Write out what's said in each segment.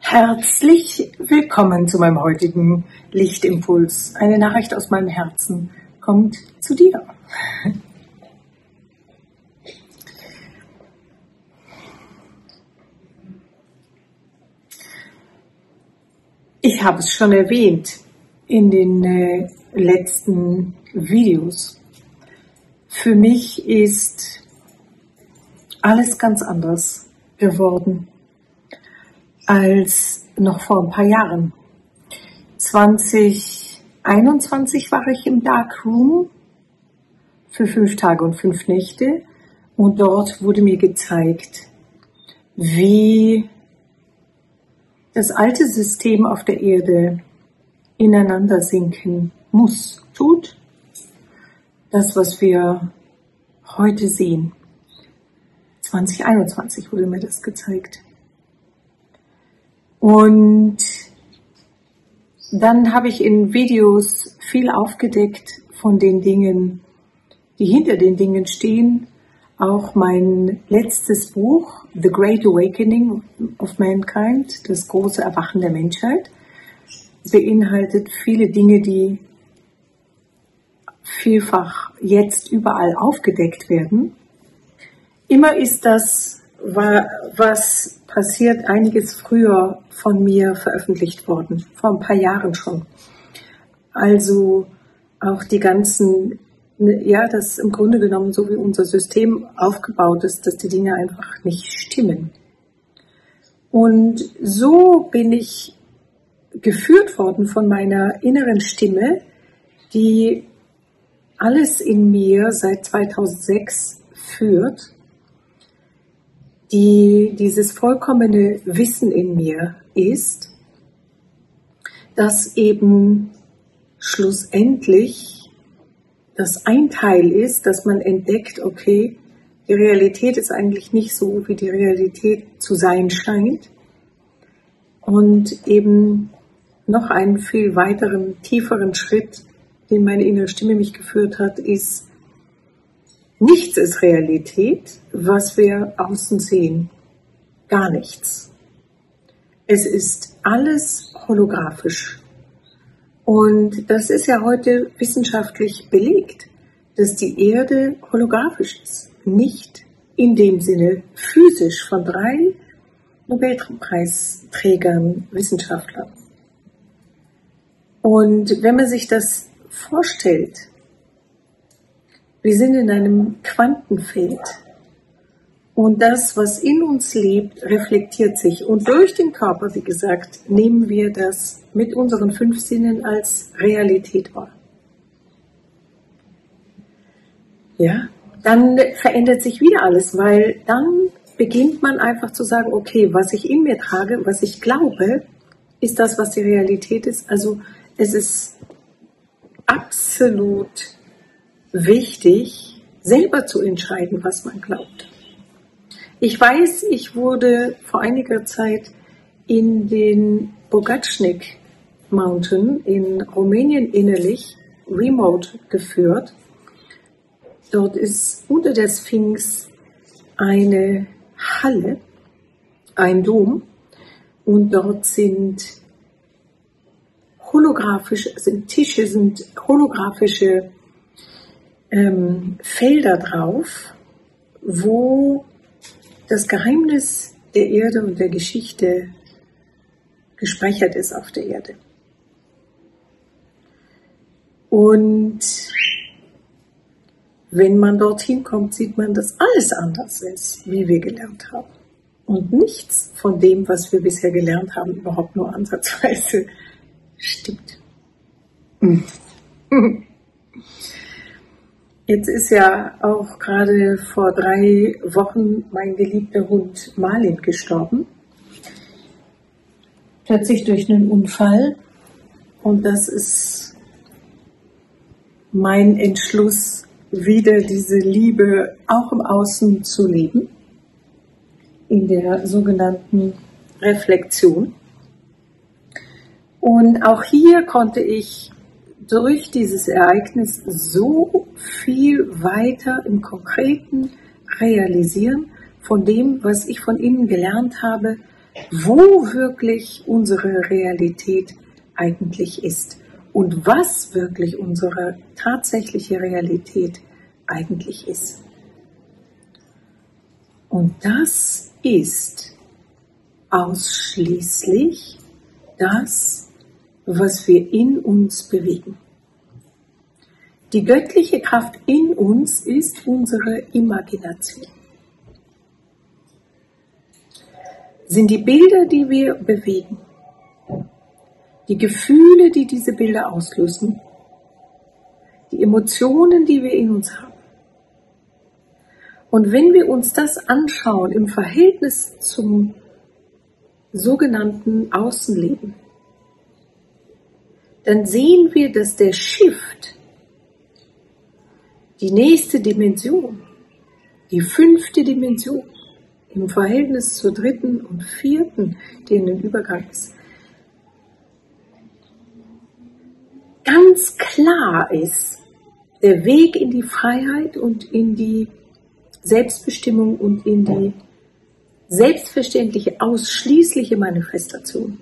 Herzlich willkommen zu meinem heutigen Lichtimpuls. Eine Nachricht aus meinem Herzen kommt zu dir. Ich habe es schon erwähnt in den letzten Videos. Für mich ist alles ganz anders geworden als noch vor ein paar Jahren. 2021 war ich im Darkroom für 5 Tage und 5 Nächte und dort wurde mir gezeigt, wie das alte System auf der Erde ineinander sinken tut. Das, was wir heute sehen. 2021 wurde mir das gezeigt. Und dann habe ich in Videos viel aufgedeckt von den Dingen, die hinter den Dingen stehen. Auch mein letztes Buch, The Great Awakening of Mankind, das große Erwachen der Menschheit, beinhaltet viele Dinge, die vielfach jetzt überall aufgedeckt werden. Immer ist das, was passiert, einiges früher von mir veröffentlicht worden, vor ein paar Jahren schon. Also auch die ganzen, das im Grunde genommen, so wie unser System aufgebaut ist, dass die Dinge einfach nicht stimmen. Und so bin ich geführt worden von meiner inneren Stimme, die alles in mir seit 2006 führt, die dieses vollkommene Wissen in mir ist, dass eben schlussendlich das ein Teil ist, dass man entdeckt, okay, die Realität ist eigentlich nicht so, wie die Realität zu sein scheint. Und eben noch einen viel weiteren, tieferen Schritt, den meine innere Stimme mich geführt hat, ist, nichts ist Realität, was wir außen sehen. Gar nichts. Es ist alles holographisch. Und das ist ja heute wissenschaftlich belegt, dass die Erde holographisch ist. Nicht in dem Sinne physisch von 3 Nobelpreisträgern, Wissenschaftlern. Und wenn man sich das vorstellt, wir sind in einem Quantenfeld und das, was in uns lebt, reflektiert sich. Und durch den Körper, wie gesagt, nehmen wir das mit unseren 5 Sinnen als Realität wahr. Ja, dann verändert sich wieder alles, weil dann beginnt man einfach zu sagen, okay, was ich in mir trage, was ich glaube, ist das, was die Realität ist. Also es ist absolut wichtig, selber zu entscheiden, was man glaubt. Ich weiß, ich wurde vor einiger Zeit in den Bogacnik Mountain in Rumänien innerlich remote geführt. Dort ist unter der Sphinx eine Halle, ein Dom, und dort sind Tische, sind holographische Felder drauf, wo das Geheimnis der Erde und der Geschichte gespeichert ist auf der Erde. Und wenn man dorthin kommt, sieht man, dass alles anders ist, wie wir gelernt haben. Und nichts von dem, was wir bisher gelernt haben, überhaupt nur ansatzweise stimmt. Jetzt ist ja auch gerade vor 3 Wochen mein geliebter Hund Marlin gestorben. Plötzlich durch einen Unfall. Und das ist mein Entschluss, wieder diese Liebe auch im Außen zu leben. In der sogenannten Reflexion. Und auch hier konnte ich durch dieses Ereignis so viel weiter im Konkreten realisieren von dem, was ich von innen gelernt habe, wo wirklich unsere Realität eigentlich ist und was wirklich unsere tatsächliche Realität eigentlich ist. Und das ist ausschließlich das, was wir in uns bewegen. Die göttliche Kraft in uns ist unsere Imagination. Sind die Bilder, die wir bewegen, die Gefühle, die diese Bilder auslösen, die Emotionen, die wir in uns haben. Und wenn wir uns das anschauen im Verhältnis zum sogenannten Außenleben, dann sehen wir, dass der Shift, die nächste Dimension, die 5. Dimension, im Verhältnis zur 3. und 4., die in den Übergang ist, ganz klar ist, der Weg in die Freiheit und in die Selbstbestimmung und in die selbstverständliche, ausschließliche Manifestation.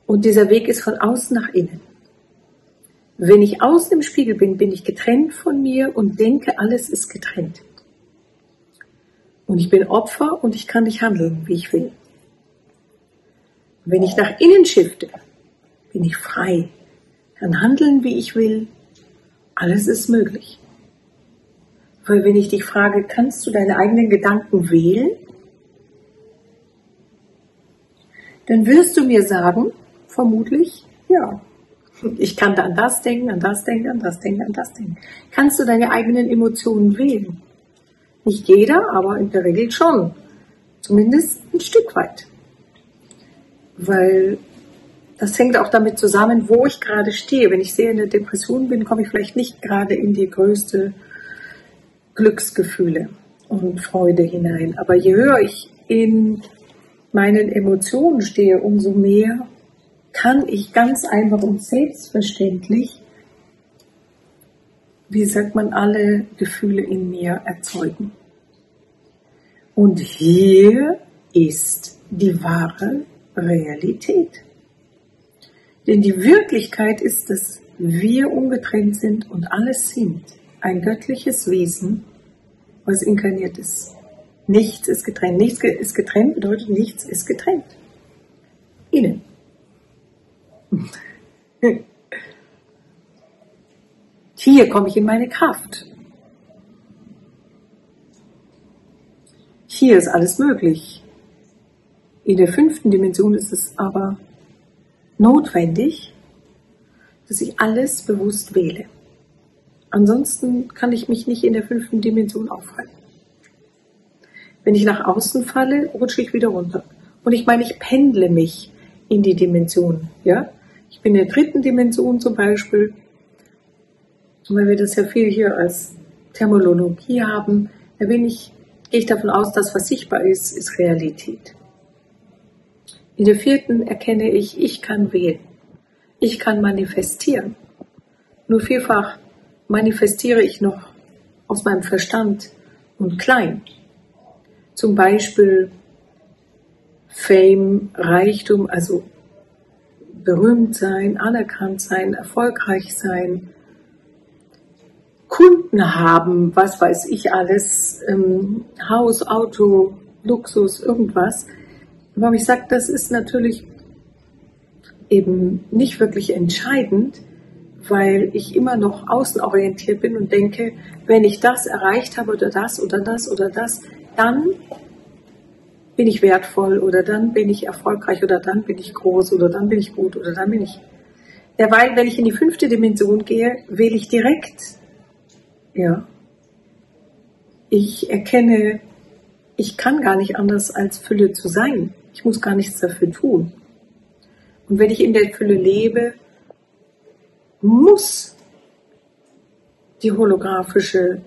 Und dieser Weg ist von außen nach innen. Wenn ich außen im Spiegel bin, bin ich getrennt von mir und denke, alles ist getrennt. Und ich bin Opfer und ich kann nicht handeln, wie ich will. Wenn ich nach innen shifte, bin ich frei, kann handeln, wie ich will. Alles ist möglich. Weil wenn ich dich frage, kannst du deine eigenen Gedanken wählen? Dann wirst du mir sagen, vermutlich, ja. Ich kann an das denken, an das denken, an das denken, an das denken. Kannst du deine eigenen Emotionen wählen? Nicht jeder, aber in der Regel schon. Zumindest ein Stück weit. Weil das hängt auch damit zusammen, wo ich gerade stehe. Wenn ich sehr in der Depression bin, komme ich vielleicht nicht gerade in die größte Glücksgefühle und Freude hinein. Aber je höher ich in meinen Emotionen stehe, umso mehr kann ich ganz einfach und selbstverständlich, wie sagt man, alle Gefühle in mir erzeugen. Und hier ist die wahre Realität. Denn die Wirklichkeit ist, dass wir ungetrennt sind und alles sind ein göttliches Wesen, was inkarniert ist. Nichts ist getrennt. Nichts ist getrennt bedeutet, nichts ist getrennt. Innen. Hier komme ich in meine Kraft. Hier ist alles möglich. In der 5. Dimension ist es aber notwendig, dass ich alles bewusst wähle. Ansonsten kann ich mich nicht in der 5. Dimension aufhalten. Wenn ich nach außen falle, rutsche ich wieder runter. Und ich meine, ich pendle mich in die Dimensionen. Ja? Ich bin in der 3. Dimension zum Beispiel. Und weil wir das ja viel hier als Terminologie haben, da gehe ich davon aus, dass was sichtbar ist, ist Realität. In der 4. erkenne ich kann wählen. Ich kann manifestieren. Nur vielfach manifestiere ich noch aus meinem Verstand und klein. Zum Beispiel Fame, Reichtum, also berühmt sein, anerkannt sein, erfolgreich sein, Kunden haben, was weiß ich alles, Haus, Auto, Luxus, irgendwas. Aber ich sage, das ist natürlich eben nicht wirklich entscheidend, weil ich immer noch außenorientiert bin und denke, wenn ich das erreicht habe oder das oder das oder das, dann bin ich wertvoll oder dann bin ich erfolgreich oder dann bin ich groß oder dann bin ich gut oder dann bin ich... Derweil, wenn ich in die 5. Dimension gehe, wähle ich direkt. Ja. Ich erkenne, ich kann gar nicht anders als Fülle zu sein. Ich muss gar nichts dafür tun. Und wenn ich in der Fülle lebe, muss die holographische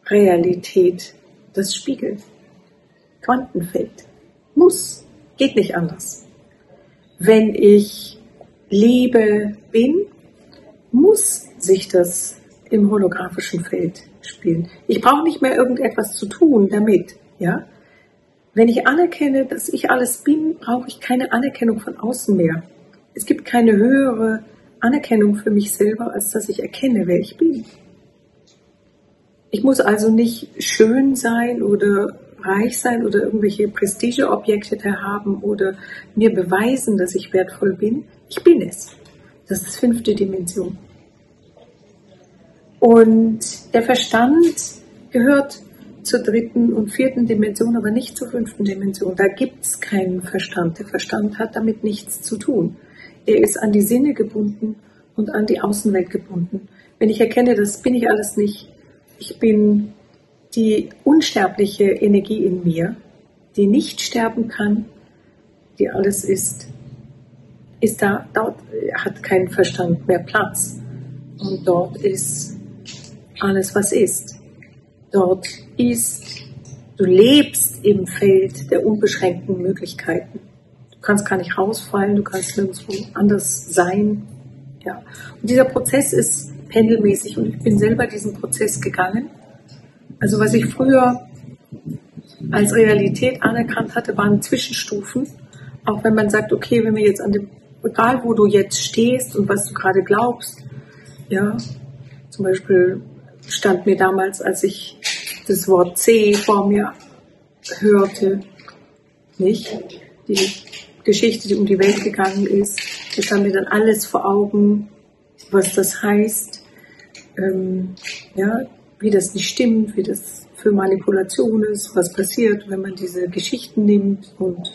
Realität das spiegeln. Quantenfeld. Muss. Geht nicht anders. Wenn ich Liebe bin, muss sich das im holographischen Feld spielen. Ich brauche nicht mehr irgendetwas zu tun damit, ja, Wenn ich anerkenne, dass ich alles bin, brauche ich keine Anerkennung von außen mehr. Es gibt keine höhere Anerkennung für mich selber, als dass ich erkenne, wer ich bin. Ich muss also nicht schön sein oder reich sein oder irgendwelche Prestigeobjekte da haben oder mir beweisen, dass ich wertvoll bin. Ich bin es. Das ist 5. Dimension. Und der Verstand gehört zur 3. und 4. Dimension, aber nicht zur 5. Dimension. Da gibt es keinen Verstand. Der Verstand hat damit nichts zu tun. Er ist an die Sinne gebunden und an die Außenwelt gebunden. Wenn ich erkenne, das bin ich alles nicht, ich bin die unsterbliche Energie in mir, die nicht sterben kann, die alles ist da, dort hat kein Verstand mehr Platz. Und dort ist alles, was ist. Dort ist, du lebst im Feld der unbeschränkten Möglichkeiten. Du kannst gar nicht rausfallen, du kannst nirgendwo anders sein. Ja. Und dieser Prozess ist pendelmäßig und ich bin selber diesen Prozess gegangen. Also was ich früher als Realität anerkannt hatte, waren Zwischenstufen. Auch wenn man sagt, okay, wenn wir jetzt an dem, egal wo du jetzt stehst und was du gerade glaubst, ja, zum Beispiel stand mir damals, als ich das Wort C vor mir hörte, nicht? Die Geschichte, die um die Welt gegangen ist, da stand mir dann alles vor Augen, was das heißt, ja, wie das nicht stimmt, wie das für Manipulation ist, was passiert, wenn man diese Geschichten nimmt und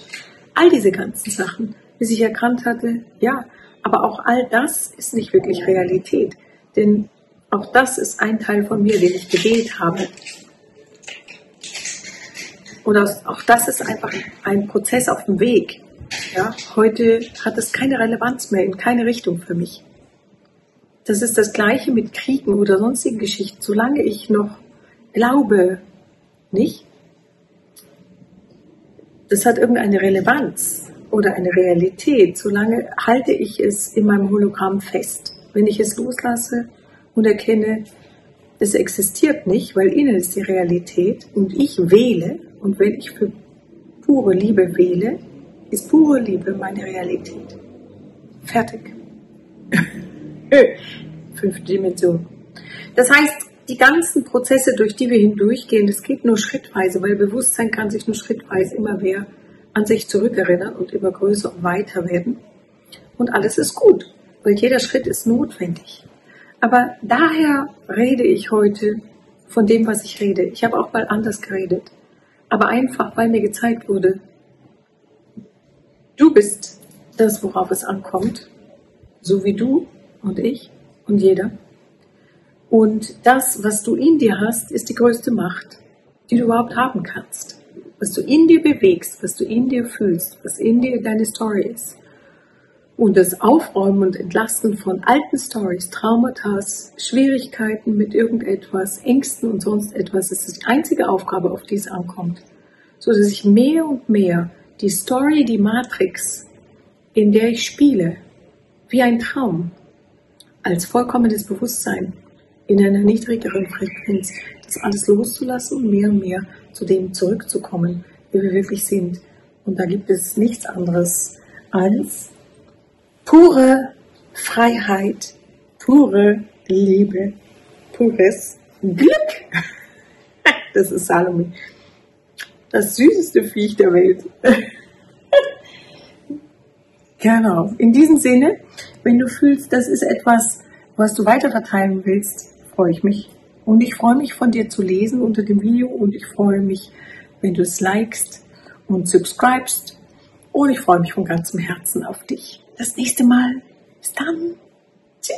all diese ganzen Sachen, bis ich erkannt hatte, ja, aber auch all das ist nicht wirklich Realität, denn auch das ist ein Teil von mir, den ich gewählt habe. Oder auch das ist einfach ein Prozess auf dem Weg. Ja, heute hat es keine Relevanz mehr in keine Richtung für mich. Das ist das Gleiche mit Kriegen oder sonstigen Geschichten. Solange ich noch glaube, nicht, das hat irgendeine Relevanz oder eine Realität, solange halte ich es in meinem Hologramm fest. Wenn ich es loslasse und erkenne, es existiert nicht, weil innen ist die Realität und ich wähle, und wenn ich für pure Liebe wähle, ist pure Liebe meine Realität. Fertig. 5. Dimension. Das heißt, die ganzen Prozesse, durch die wir hindurchgehen, das geht nur schrittweise, weil Bewusstsein kann sich nur schrittweise immer mehr an sich zurückerinnern und immer größer und weiter werden. Und alles ist gut, weil jeder Schritt ist notwendig. Aber daher rede ich heute von dem, was ich rede. Ich habe auch mal anders geredet. Aber einfach, weil mir gezeigt wurde, du bist das, worauf es ankommt. So wie du und ich und jeder. Und das, was du in dir hast, ist die größte Macht, die du überhaupt haben kannst. Was du in dir bewegst, was du in dir fühlst, was in dir deine Story ist. Und das Aufräumen und Entlasten von alten Stories, Traumata, Schwierigkeiten mit irgendetwas, Ängsten und sonst etwas, ist die einzige Aufgabe, auf die es ankommt. So dass ich mehr und mehr die Story, die Matrix, in der ich spiele, wie ein Traum, als vollkommenes Bewusstsein, in einer niedrigeren Frequenz, das alles loszulassen und mehr zu dem zurückzukommen, wie wir wirklich sind. Und da gibt es nichts anderes als pure Freiheit, pure Liebe, pures Glück. Das ist Salome. Das süßeste Viech der Welt. Genau. In diesem Sinne, wenn du fühlst, das ist etwas, was du weiter verteilen willst, freue ich mich. Und ich freue mich, von dir zu lesen unter dem Video. Und ich freue mich, wenn du es likest und subscribest. Und ich freue mich von ganzem Herzen auf dich. Das nächste Mal. Bis dann. Tschüss.